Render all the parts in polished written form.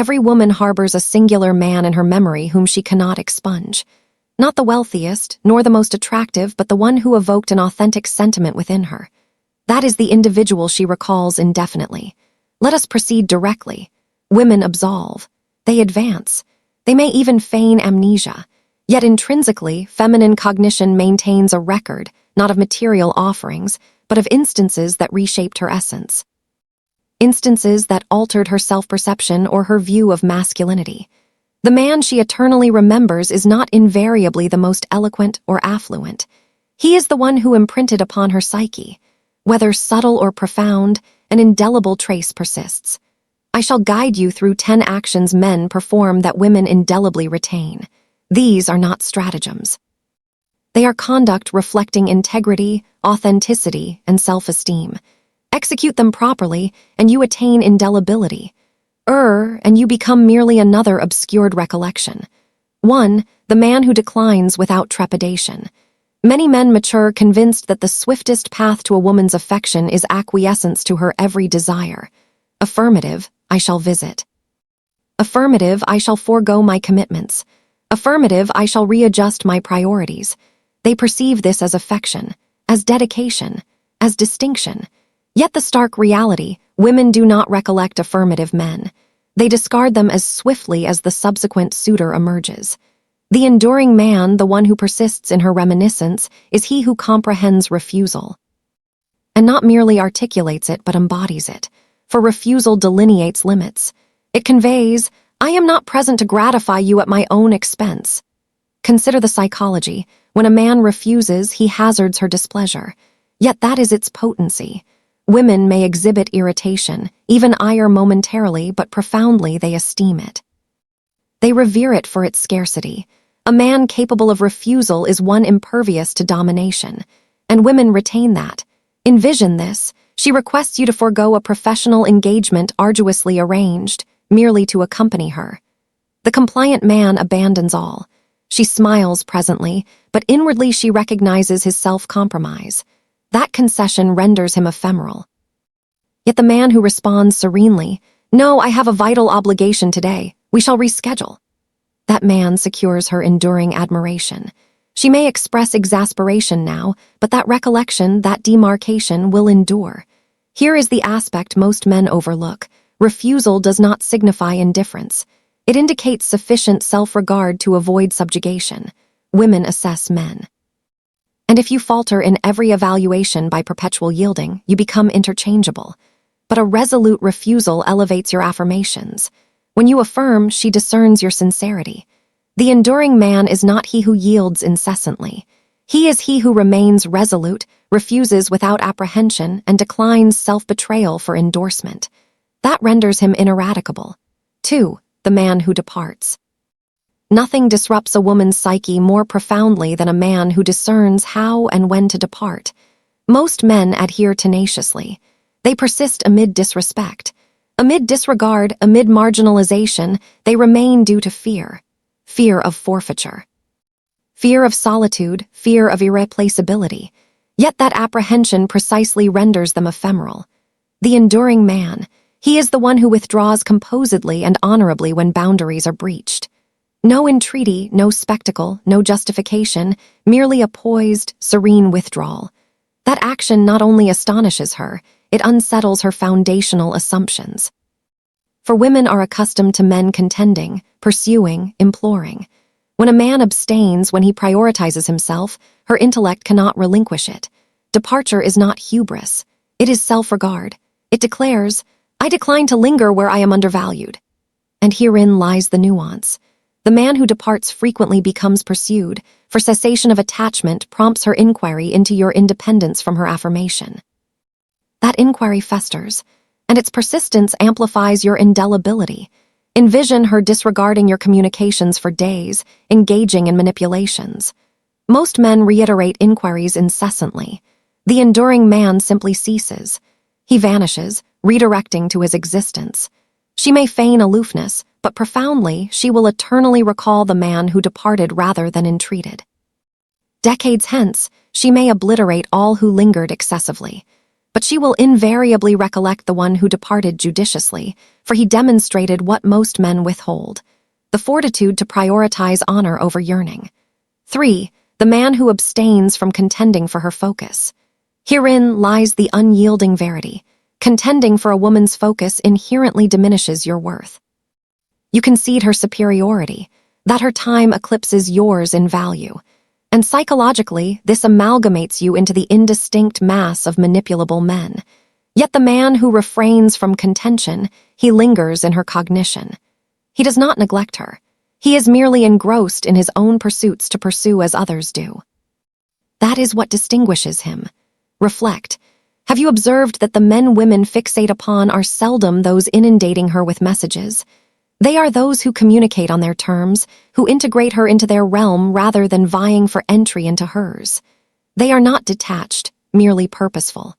Every woman harbors a singular man in her memory whom she cannot expunge. Not the wealthiest, nor the most attractive, but the one who evoked an authentic sentiment within her. That is the individual she recalls indefinitely. Let us proceed directly. Women absolve. They advance. They may even feign amnesia. Yet intrinsically, feminine cognition maintains a record, not of material offerings, but of instances that reshaped her essence. Instances that altered her self-perception or her view of masculinity. The man she eternally remembers is not invariably the most eloquent or affluent. He is the one who imprinted upon her psyche. Whether subtle or profound, an indelible trace persists. I shall guide you through 10 actions men perform that women indelibly retain. These are not stratagems. They are conduct reflecting integrity, authenticity, and self-esteem. Execute them properly, and you attain indelibility. And you become merely another obscured recollection. 1. The man who declines without trepidation. Many men mature convinced that the swiftest path to a woman's affection is acquiescence to her every desire. Affirmative, I shall visit. Affirmative, I shall forego my commitments. Affirmative, I shall readjust my priorities. They perceive this as affection, as dedication, as distinction. Yet the stark reality, women do not recollect affirmative men. They discard them as swiftly as the subsequent suitor emerges. The enduring man, the one who persists in her reminiscence, is he who comprehends refusal. And not merely articulates it, but embodies it. For refusal delineates limits. It conveys, I am not present to gratify you at my own expense. Consider the psychology. When a man refuses, he hazards her displeasure. Yet that is its potency. Women may exhibit irritation, even ire momentarily, but profoundly they esteem it. They revere it for its scarcity. A man capable of refusal is one impervious to domination, and women retain that. Envision this. She requests you to forego a professional engagement arduously arranged, merely to accompany her. The compliant man abandons all. She smiles presently, but inwardly she recognizes his self-compromise. That concession renders him ephemeral. Yet the man who responds serenely, No, I have a vital obligation today. We shall reschedule. That man secures her enduring admiration. She may express exasperation now, but that recollection, that demarcation, will endure. Here is the aspect most men overlook. Refusal does not signify indifference. It indicates sufficient self-regard to avoid subjugation. Women assess men. And if you falter in every evaluation by perpetual yielding, you become interchangeable. But a resolute refusal elevates your affirmations. When you affirm, she discerns your sincerity. The enduring man is not he who yields incessantly. He is he who remains resolute, refuses without apprehension, and declines self-betrayal for endorsement. That renders him ineradicable. 2. The man who departs. Nothing disrupts a woman's psyche more profoundly than a man who discerns how and when to depart. Most men adhere tenaciously. They persist amid disrespect. Amid disregard, amid marginalization, they remain due to fear. Fear of forfeiture. Fear of solitude, fear of irreplaceability. Yet that apprehension precisely renders them ephemeral. The enduring man, he is the one who withdraws composedly and honorably when boundaries are breached. No entreaty, no spectacle, no justification, merely a poised, serene withdrawal. That action not only astonishes her, it unsettles her foundational assumptions. For women are accustomed to men contending, pursuing, imploring. When a man abstains, when he prioritizes himself, her intellect cannot relinquish it. Departure is not hubris. It is self-regard. It declares, I decline to linger where I am undervalued. And herein lies the nuance. The man who departs frequently becomes pursued, for cessation of attachment prompts her inquiry into your independence from her affirmation. That inquiry festers, and its persistence amplifies your indelibility. Envision her disregarding your communications for days, engaging in manipulations. Most men reiterate inquiries incessantly. The enduring man simply ceases. He vanishes, redirecting to his existence. She may feign aloofness, but profoundly, she will eternally recall the man who departed rather than entreated. Decades hence, she may obliterate all who lingered excessively. But she will invariably recollect the one who departed judiciously, for he demonstrated what most men withhold: the fortitude to prioritize honor over yearning. 3. The man who abstains from contending for her focus. Herein lies the unyielding verity. Contending for a woman's focus inherently diminishes your worth. You concede her superiority, that her time eclipses yours in value, and psychologically, this amalgamates you into the indistinct mass of manipulable men. Yet the man who refrains from contention, he lingers in her cognition. He does not neglect her. He is merely engrossed in his own pursuits to pursue as others do. That is what distinguishes him. Reflect. Have you observed that the men women fixate upon are seldom those inundating her with messages? They are those who communicate on their terms, who integrate her into their realm rather than vying for entry into hers. They are not detached, merely purposeful.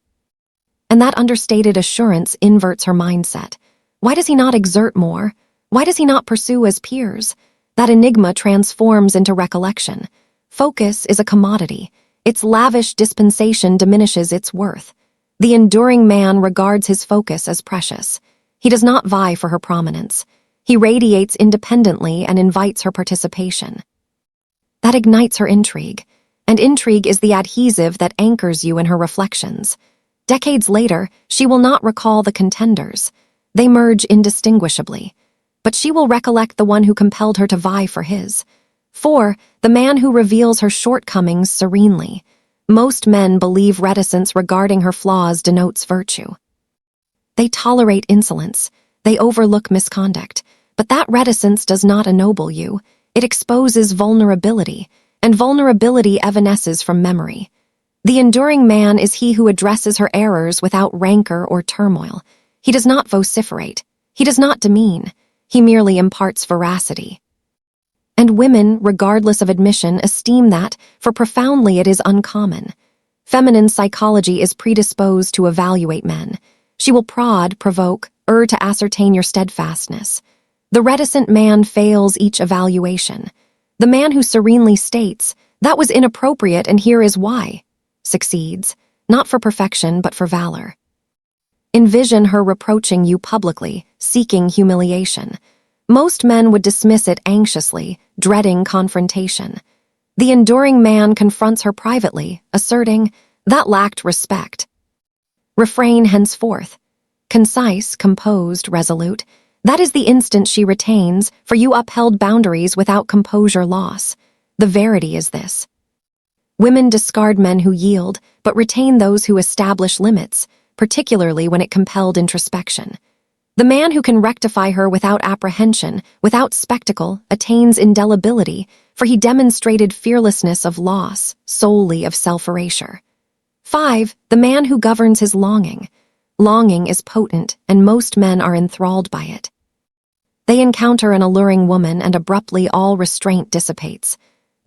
And that understated assurance inverts her mindset. Why does he not exert more? Why does he not pursue as peers? That enigma transforms into recollection. Focus is a commodity. Its lavish dispensation diminishes its worth. The enduring man regards his focus as precious. He does not vie for her prominence. He radiates independently and invites her participation. That ignites her intrigue, and intrigue is the adhesive that anchors you in her reflections. Decades later, she will not recall the contenders. They merge indistinguishably. But she will recollect the one who compelled her to vie for his. 4. The man who reveals her shortcomings serenely. Most men believe reticence regarding her flaws denotes virtue. They tolerate insolence. They overlook misconduct. But that reticence does not ennoble you. It exposes vulnerability, and vulnerability evanesces from memory. The enduring man is he who addresses her errors without rancor or turmoil. He does not vociferate. He does not demean. He merely imparts veracity. And women, regardless of admission, esteem that, for profoundly it is uncommon. Feminine psychology is predisposed to evaluate men. She will prod, provoke, urge to ascertain your steadfastness. The reticent man fails each evaluation. The man who serenely states, "That was inappropriate and here is why," succeeds, not for perfection but for valor. Envision her reproaching you publicly, seeking humiliation. Most men would dismiss it anxiously, dreading confrontation. The enduring man confronts her privately, asserting, "That lacked respect." Refrain henceforth. Concise, composed, resolute. That is the instant she retains, for you upheld boundaries without composure loss. The verity is this. Women discard men who yield, but retain those who establish limits, particularly when it compelled introspection. The man who can rectify her without apprehension, without spectacle, attains indelibility, for he demonstrated fearlessness of loss, solely of self-erasure. 5. The man who governs his longing. Longing is potent, and most men are enthralled by it. They encounter an alluring woman, and abruptly all restraint dissipates.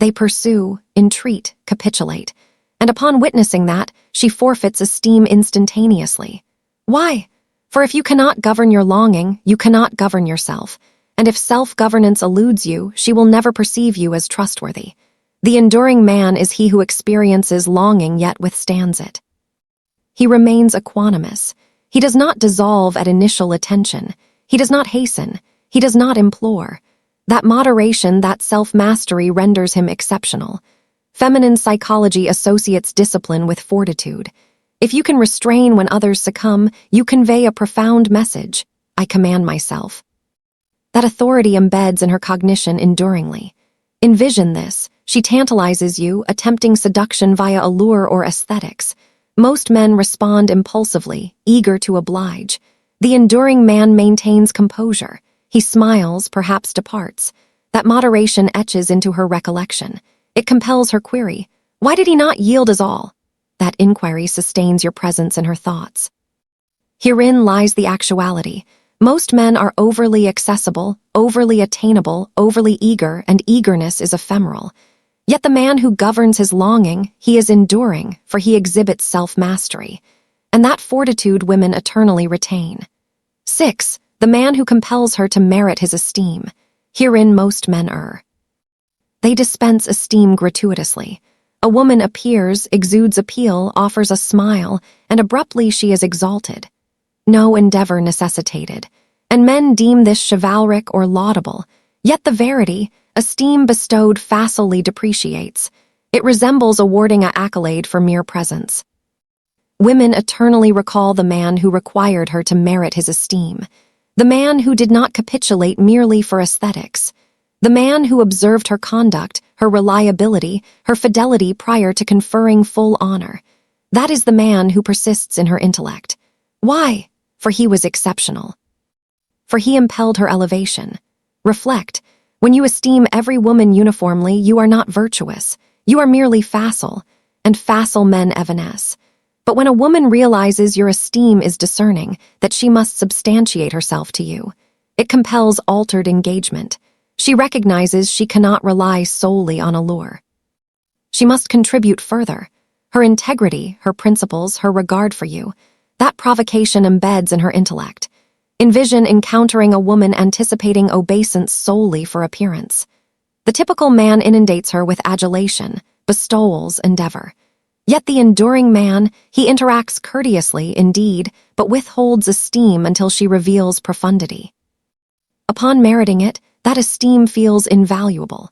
They pursue, entreat, capitulate, and upon witnessing that, she forfeits esteem instantaneously. Why? For if you cannot govern your longing, you cannot govern yourself, and if self-governance eludes you, she will never perceive you as trustworthy. The enduring man is he who experiences longing yet withstands it. He remains equanimous. He does not dissolve at initial attention. He does not hasten. He does not implore. That moderation, that self-mastery renders him exceptional. Feminine psychology associates discipline with fortitude. If you can restrain when others succumb, you convey a profound message: I command myself. That authority embeds in her cognition enduringly. Envision this. She tantalizes you, attempting seduction via allure or aesthetics. Most men respond impulsively, eager to oblige. The enduring man maintains composure. He smiles, perhaps departs. That moderation etches into her recollection. It compels her query. Why did he not yield as all? That inquiry sustains your presence in her thoughts. Herein lies the actuality. Most men are overly accessible, overly attainable, overly eager, and eagerness is ephemeral. Yet the man who governs his longing, he is enduring, for he exhibits self-mastery. And that fortitude women eternally retain. 6. The man who compels her to merit his esteem. Herein most men err. They dispense esteem gratuitously. A woman appears, exudes appeal, offers a smile, and abruptly she is exalted. No endeavor necessitated, and men deem this chivalric or laudable, yet the verity, esteem bestowed facilely depreciates. It resembles awarding an accolade for mere presence. Women eternally recall the man who required her to merit his esteem, the man who did not capitulate merely for aesthetics, the man who observed her conduct, her reliability, her fidelity prior to conferring full honor. That is the man who persists in her intellect. Why? For he was exceptional. For he impelled her elevation. Reflect, when you esteem every woman uniformly, you are not virtuous. You are merely facile, and facile men evanesce. But when a woman realizes your esteem is discerning, that she must substantiate herself to you, it compels altered engagement. She recognizes she cannot rely solely on allure. She must contribute further. Her integrity, her principles, her regard for you, that provocation embeds in her intellect. Envision encountering a woman anticipating obeisance solely for appearance. The typical man inundates her with adulation, bestowals, endeavor. Yet the enduring man, he interacts courteously, indeed, but withholds esteem until she reveals profundity. Upon meriting it, that esteem feels invaluable.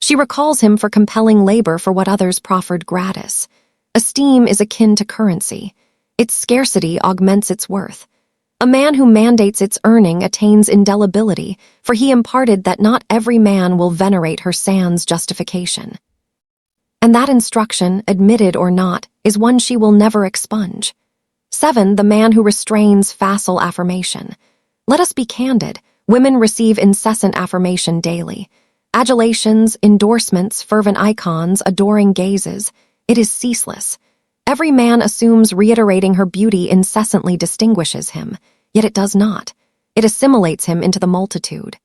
She recalls him for compelling labor for what others proffered gratis. Esteem is akin to currency. Its scarcity augments its worth. A man who mandates its earning attains indelibility, for he imparted that not every man will venerate her sans justification. And that instruction, admitted or not, is one she will never expunge. 7. The man who restrains facile affirmation. Let us be candid. Women receive incessant affirmation daily. Adulations, endorsements, fervent icons, adoring gazes. It is ceaseless. Every man assumes reiterating her beauty incessantly distinguishes him, yet it does not. It assimilates him into the multitude.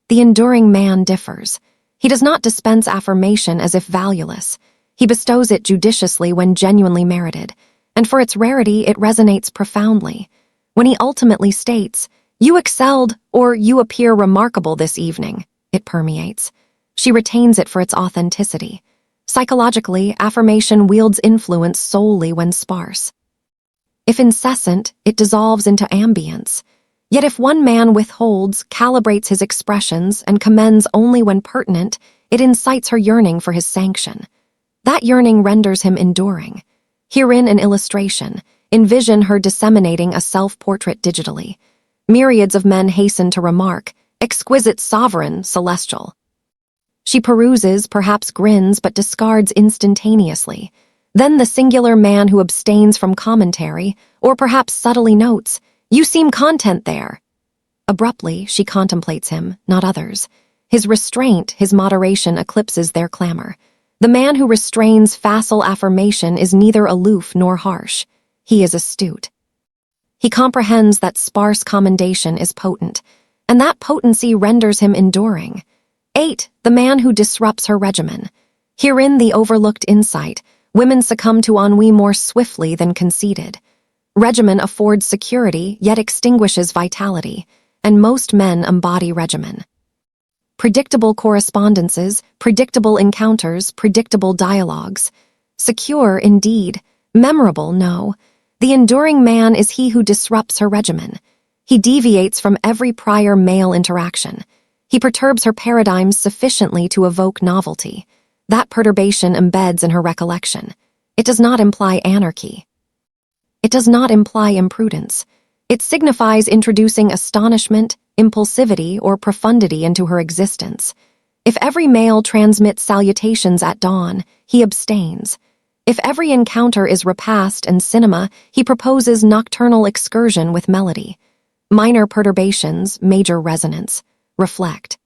The enduring man differs. He does not dispense affirmation as if valueless. He bestows it judiciously when genuinely merited, and for its rarity it resonates profoundly. When he ultimately states, "You excelled," or "You appear remarkable this evening," it permeates. She retains it for its authenticity. Psychologically, affirmation wields influence solely when sparse. If incessant, it dissolves into ambience. Yet if one man withholds, calibrates his expressions, and commends only when pertinent, it incites her yearning for his sanction. That yearning renders him enduring. Herein an illustration. Envision her disseminating a self-portrait digitally. Myriads of men hasten to remark, "Exquisite, sovereign, celestial." She peruses, perhaps grins, but discards instantaneously. Then the singular man who abstains from commentary, or perhaps subtly notes, "You seem content there." Abruptly, she contemplates him, not others. His restraint, his moderation eclipses their clamor. The man who restrains facile affirmation is neither aloof nor harsh. He is astute. He comprehends that sparse commendation is potent, and that potency renders him enduring. 8. The man who disrupts her regimen. Herein the overlooked insight. Women succumb to ennui more swiftly than conceded. Regimen affords security, yet extinguishes vitality, and most men embody regimen. Predictable correspondences, predictable encounters, predictable dialogues. Secure, indeed. Memorable, no. The enduring man is he who disrupts her regimen. He deviates from every prior male interaction. He perturbs her paradigms sufficiently to evoke novelty. That perturbation embeds in her recollection. It does not imply anarchy. It does not imply imprudence. It signifies introducing astonishment, impulsivity, or profundity into her existence. If every male transmits salutations at dawn, he abstains. If every encounter is repast and cinema, he proposes nocturnal excursion with melody. Minor perturbations, major resonance. Reflect.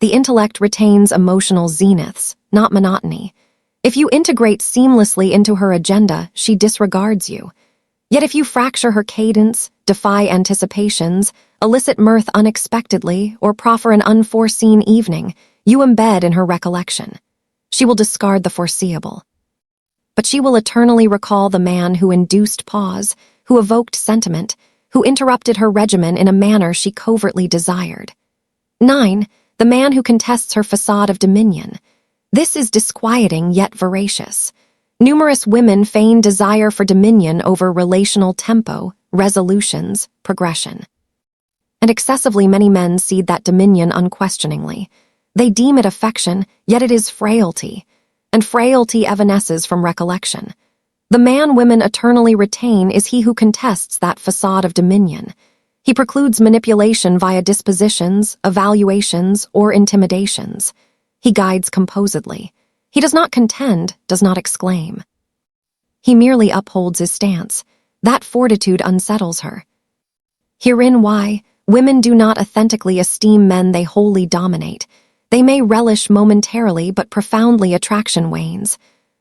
The intellect retains emotional zeniths, not monotony. If you integrate seamlessly into her agenda, she disregards you. Yet if you fracture her cadence, defy anticipations, elicit mirth unexpectedly, or proffer an unforeseen evening, you embed in her recollection. She will discard the foreseeable. But she will eternally recall the man who induced pause, who evoked sentiment, who interrupted her regimen in a manner she covertly desired. 9. The man who contests her facade of dominion. This is disquieting yet voracious. Numerous women feign desire for dominion over relational tempo, resolutions, progression. And excessively many men cede that dominion unquestioningly. They deem it affection, yet it is frailty, and frailty evanesces from recollection. The man women eternally retain is he who contests that facade of dominion. He precludes manipulation via dispositions, evaluations, or intimidations. He guides composedly. He does not contend, does not exclaim. He merely upholds his stance. That fortitude unsettles her. Herein why women do not authentically esteem men they wholly dominate. They may relish momentarily, but profoundly attraction wanes.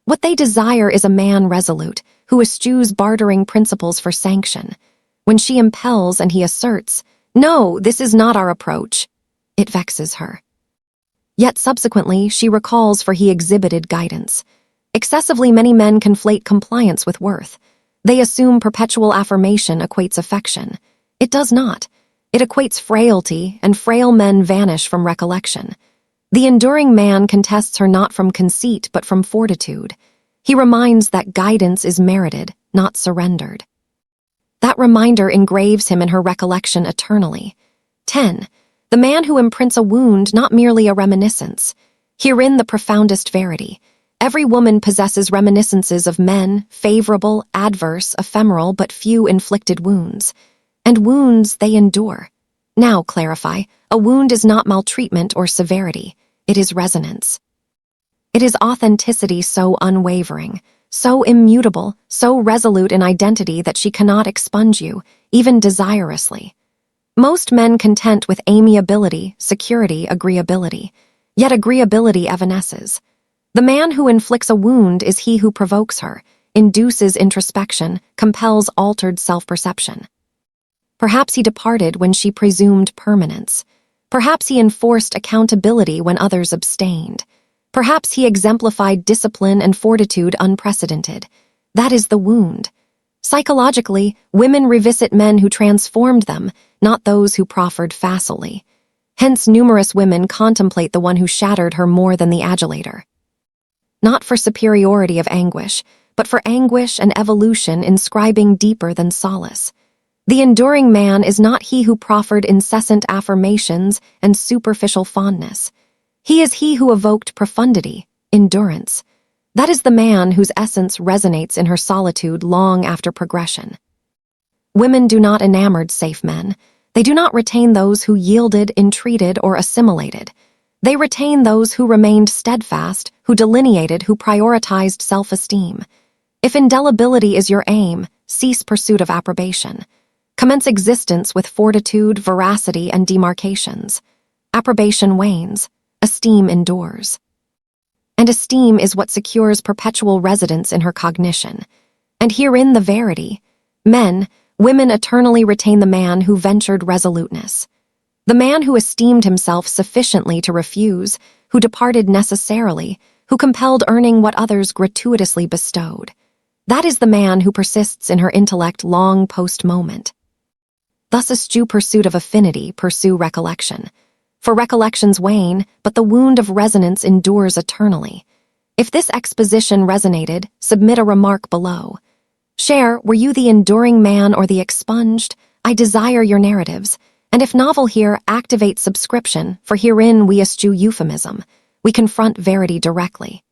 What they desire is a man resolute, who eschews bartering principles for sanction. When she impels and he asserts, "No, this is not our approach," it vexes her. Yet subsequently she recalls for he exhibited guidance. Excessively many men conflate compliance with worth. They assume perpetual affirmation equates affection. It does not. It equates frailty, and frail men vanish from recollection. The enduring man contests her not from conceit but from fortitude. He reminds that guidance is merited, not surrendered. That reminder engraves him in her recollection eternally. 10. The man who imprints a wound, not merely a reminiscence. Herein the profoundest verity. Every woman possesses reminiscences of men, favorable, adverse, ephemeral, but few inflicted wounds. And wounds they endure. Now clarify, a wound is not maltreatment or severity. It is resonance. It is authenticity so unwavering, so immutable, so resolute in identity that she cannot expunge you, even desirously. Most men content with amiability, security, agreeability. Yet agreeability evanesces. The man who inflicts a wound is he who provokes her, induces introspection, compels altered self-perception. Perhaps he departed when she presumed permanence. Perhaps he enforced accountability when others abstained. Perhaps he exemplified discipline and fortitude unprecedented. That is the wound. Psychologically, women revisit men who transformed them, not those who proffered facilely. Hence numerous women contemplate the one who shattered her more than the adulator. Not for superiority of anguish, but for anguish and evolution inscribing deeper than solace. The enduring man is not he who proffered incessant affirmations and superficial fondness. He is he who evoked profundity, endurance. That is the man whose essence resonates in her solitude long after progression. Women do not enamored safe men. They do not retain those who yielded, entreated, or assimilated. They retain those who remained steadfast, who delineated, who prioritized self-esteem. If indelibility is your aim, cease pursuit of approbation. Commence existence with fortitude, veracity, and demarcations. Approbation wanes, esteem endures. And esteem is what secures perpetual residence in her cognition. And herein the verity. Men, women eternally retain the man who ventured resoluteness. The man who esteemed himself sufficiently to refuse, who departed necessarily, who compelled earning what others gratuitously bestowed. That is the man who persists in her intellect long post-moment. Thus eschew pursuit of affinity, pursue recollection. For recollections wane, but the wound of resonance endures eternally. If this exposition resonated, submit a remark below. Share, were you the enduring man or the expunged? I desire your narratives. And if novel here, activate subscription, for herein we eschew euphemism. We confront verity directly.